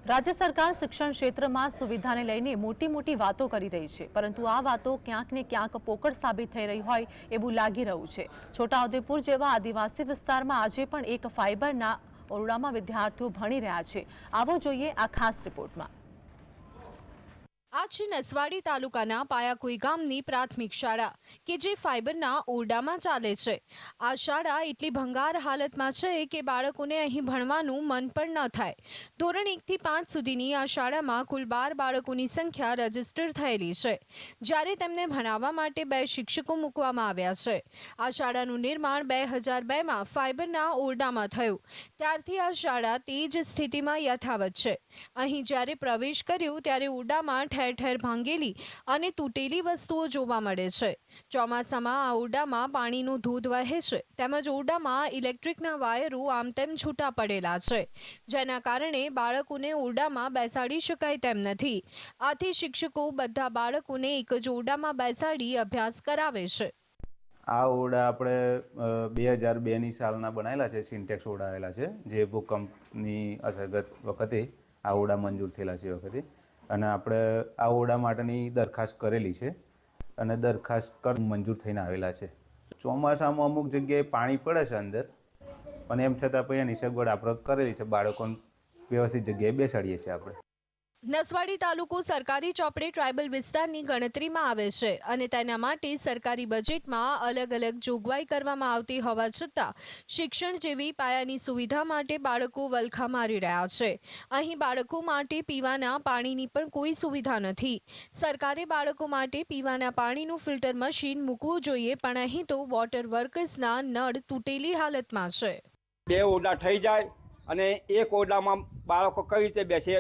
राज्य सरकार शिक्षण क्षेत्र में सुविधा ने लईने मोटी वातो करी रही है, परंतु आ वातो क्यांक ने क्यांक पोकळ साबित थई रही होय एवुं लागी रह्युं छे। छोटाउदेपुर जेवा आदिवासी विस्तार में आजे पण एक फाइबरना ओरडामां विद्यार्थीओ भणी रह्या छे। आवो जोईए आ खास रिपोर्ट में। आ छे नसवाडी तालुकाना पायाकोई गामनी प्राथमिक शाळा के जे फाइबरना ओरडामां चाले छे। आ शाळा એટલી ભંગાર હાલતમાં છે કે બાળકોને અહીં ભણવાનું મન પણ ન થાય। ધોરણ 1 થી 5 સુધીની આ શાળામાં કુલ 12 બાળકોની સંખ્યા રજીસ્ટર થયેલી છે, જ્યારે તેમને ભણાવવા માટે 2 શિક્ષકો મૂકવામાં આવ્યા છે। આ શાળાનું નિર્માણ 2002માં ફાઇબરના ઓરડામાં થયું, ત્યારથી આ શાળા તે જ સ્થિતિમાં યથાવત છે। અહીં જ્યારે પ્રવેશ કર્યો ત્યારે ઓરડામાં ठेर ठेर भांगेली अने तूटेली वस्तुओं जोवा मळे छे। ચોમાસામાં આ ઓરડામાં પાણીનો ધોધ વહે છે, તેમજ ઓરડામાં ઇલેક્ટ્રિકના વાયરો આમ તેમ છૂટા પડેલા છે, જેના કારણે બાળકોને ઓરડામાં બેસાડી શકાય તેમ નથી। આથી શિક્ષકો બધા બાળકોને એક જ ઓરડામાં બેસાડી અભ્યાસ કરાવે છે। આ ઓરડા આપણે 2002ની સાલના બનાવેલા છે। સિન્ટેક્સ ઓરડા આવેલા છે, જે ભૂકંપની અસરગ્રસ્ત વખતે આ ઓરડા મંજૂર થયેલા છે વખતે, અને આપણે આ ઓરડા માટેની દરખાસ્ત કરેલી છે અને દરખાસ્ત મંજૂર થઈને આવેલા છે। ચોમાસામાં અમુક જગ્યાએ પાણી પડે છે અંદર, પણ એમ છતાં પણ એની સગવડ આપણે કરેલી છે। બાળકોને વ્યવસ્થિત જગ્યાએ બેસાડીએ છીએ આપણે। નસવાડી તાલુકો સરકારી ચોપડે ટ્રાઇબલ વિસ્તારની ગણતરીમાં આવે છે અને તેના માટે સરકારી બજેટમાં અલગ અલગ જોગવાઈ કરવામાં આવતી હોવા છતાં શિક્ષણ જેવી પાયાની સુવિધા માટે બાળકો વલખા મારી રહ્યા છે। અહીં બાળકો માટે પીવાના પાણીની પણ કોઈ સુવિધા નથી। સરકારે બાળકો માટે પીવાના પાણીનું ફિલ્ટર મશીન મૂકવું જોઈએ, પણ અહીં તો વોટર વર્કર્સના નળ તૂટેલી હાલતમાં છે। બે ઓરડા થઈ જાય અને એક ઓરડામાં બાળકો કઈ રીતે બેસે,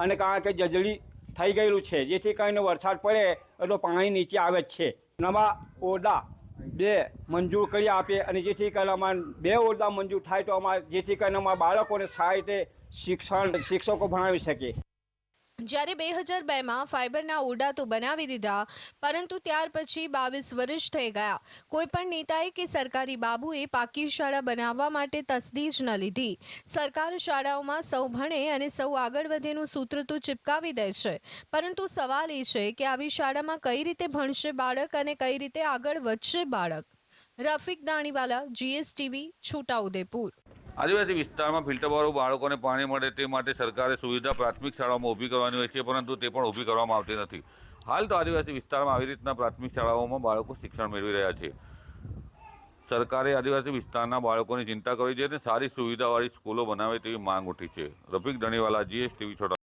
અને કારણ કે જજડી થઈ ગયેલું છે, જેથી કરીને વરસાદ પડે એટલો પાણી નીચે આવે જ છે। નવા ઓરડા 2 મંજૂર કરી આપે, અને જેથી કરીને અમારે 2 ઓરડા મંજૂર થાય તો અમારે જેથી કરીને અમારા બાળકોને સારી રીતે શિક્ષકો ભણાવી શકે। જ્યારે 2002માં ફાઇબરના ઓરડા તો બનાવી દીધા, પરંતુ ત્યાર પછી 22 વર્ષ થઈ ગયા। કોઈપણ નેતાએ કે સરકારી બાબુએ પાકી શાળા બનાવવા માટે તસદીજ ન લીધી। સરકાર શાળાઓમાં સૌ ભણે અને સૌ આગળ વધેનું સૂત્ર તો ચિપકાવી દે છે, પરંતુ સવાલ એ છે કે આવી શાળામાં કઈ રીતે ભણશે બાળક અને કઈ રીતે આગળ વધશે બાળક। રફીક દાણીવાલા, GSTV, છોટાઉદેપુર। आदिवासी विस्तार में फिल्टरवाळुं बाळकोने पाणी मळे ते माटे सरकारे सुविधा प्राथमिक शाळाओं ऊभी करवानी होय छे, परंतु ते पण ऊभी करवामां आवती नथी। हाल तो आदिवासी विस्तार में आवी रीतना प्राथमिक शाळाओं बाळको शिक्षण मेळवी रह्या छे। सरकारे आदिवासी विस्तारना बाळकोनी चिंता करवी जोईए अने सारी सुविधावाળી स्कूलो बनावे तेवी मांग उठी छे। रफीक दाणीवाला, GSTV, छोटा।